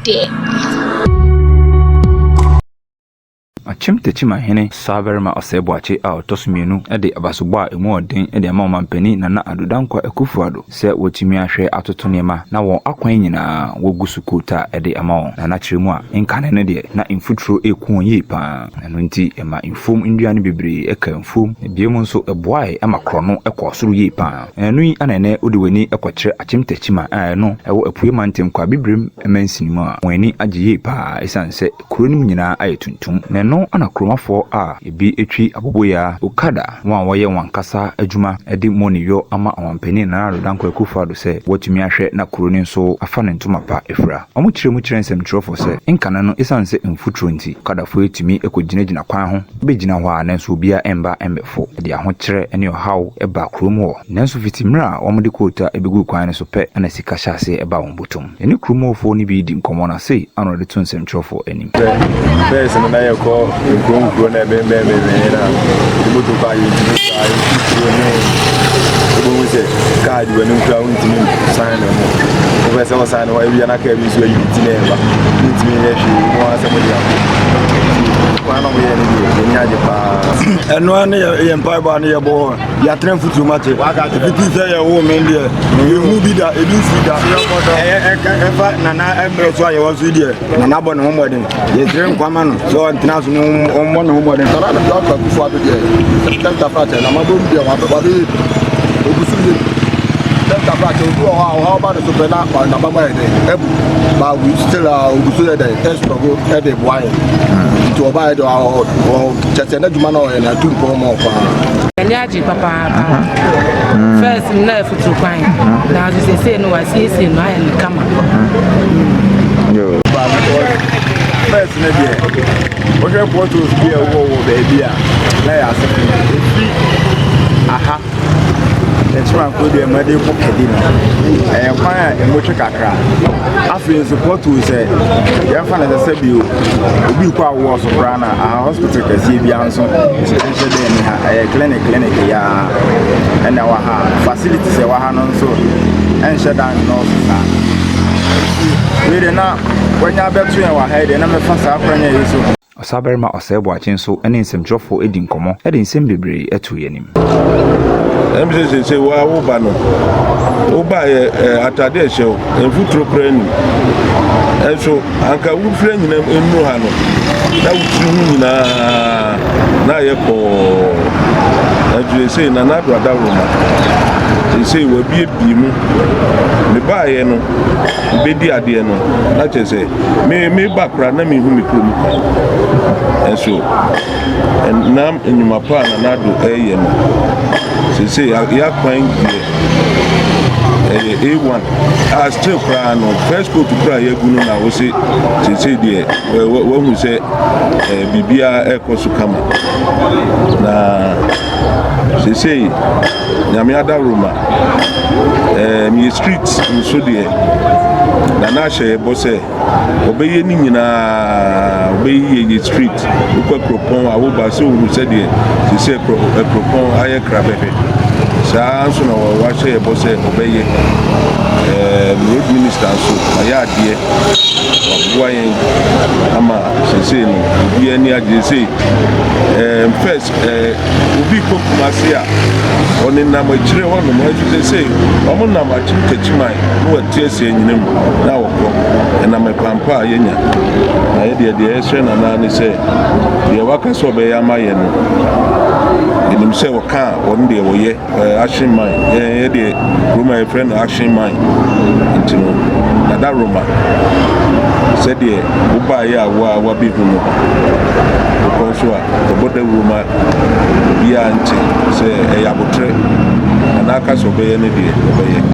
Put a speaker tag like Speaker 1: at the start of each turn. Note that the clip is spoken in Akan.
Speaker 1: there.
Speaker 2: Akyem Takyiman hene Saverma Osebwache a otosumienu de abasogba emu odin de ama mampani na adodankwa Akuffo Addo se wotimi ahwe atoto nema na won akwan nyina wogusu kota de ama won na kyeremu a nkane ne de na infutro ekun yi pa eno nti ema infom nduane bebre eka infom biemu nso eboae ama krono ekosoro yi pa eno yi anene odi wani ekokyere Akyem Takyiman a eno ewo apue mantem kwa bibrem emansinimu a wani age yi pa esanse kronim nyina ayetuntum na ana kromafo a ebi etwi aboboya okada wan woye wankasa adwuma edi moniyo ama awampani na adodankwa Akuffo Addo se wotumi ahwe na kroni nso afa ne ntoma pa efra omo kyerɛ nsɛm trofo se nkana no esanse mfutro nti kadafo etumi ekogina kwan ho begina ho a nanso obia emba embefo de ahokyerɛ ene ohaw eba krom ho nanso fitimra omo de kota ebegu kwan so pe na sika hyase eba won botom ene kromofo ni bi di nkomo na sei ano de to nsɛm trofo anim
Speaker 3: Go na be na moto ba yi ni sai go se card we no kra untimi sign no mo we se o sign wa wi na ka bi so yi ti na ba untimi na hwe mo asa mo dia kwa na mo ye ni ni aje pa eno ane ye mpa ba ne ye bo ya tren futu mate fiti se ye wo men dia ye mu bi da edu fi da e fa na na embre so ye wo so dia na na bo ne ho modin ye tren kwama no so ntina so mo no mo den tara na ka Akuffo Addo dia tenta fata na mabo bi wa ba bi ogusu ye tenta fata o ha ba so pe na ba ba de ebu ba we still ogusu ye de test go e de boy to ba de o chete na djuma na na tumpo mo kwa
Speaker 4: Nyaji papa first na futu kwan na say no wasi no ayi kama
Speaker 3: yo first na dia o je photos bi wo baby a na ya se aha Takyiman ko de ma de ko kedi no kwan a emotwe kakra afi support we say ya fa na se bi obi kwa wo so bra na hospital kasi bi anso se de ni ha clinic ya na wa ha facilities wa ha no so enhye dan no sa we de na wanya betu ya wa ha de na me fa sa akwanya yeso
Speaker 2: Saverma Osebwache nso ene nsɛm trofo edi nkomo ede nsɛm bebre etu yenim
Speaker 5: MCC wa wo ba no wo ba atade ehyew enfutro prani enso anka wo fre nyina ennu ha no na wutri hu nyina na ye ko adwe sei na na do adawroma sei wa bi mu me ba ye no bedi ade no na chese me ba kra na me hu me krom enso nam enyuma pa na do eye no say ya kwan A1 as still cry no first go to cry egunu na wo say dey wo hu say bibia ekosu kama na say nyame adaroma mi street so dey na hye bo say obeye ni nyina obeye street ukwa propon awoba so hu say dey say propon aye krabebe sa so na wa hye bo say obeye road minister so ayadie wayen ama say no obi ani age say first obi kokumase a oni na ma kire hono ma ju say omo na ma Akyem Takyiman no watie se nyinam na wokro na me pampa yenya na ye de ehwe na na ni say de waka so be ya ma ye no enim say waka on de wo ye action man ye de Roma friend action man intino na da Roma said ye wo ba ye a wa bi hu no ko so a to boda Roma bia nti say e ya botre na aka so be ye ne de be ye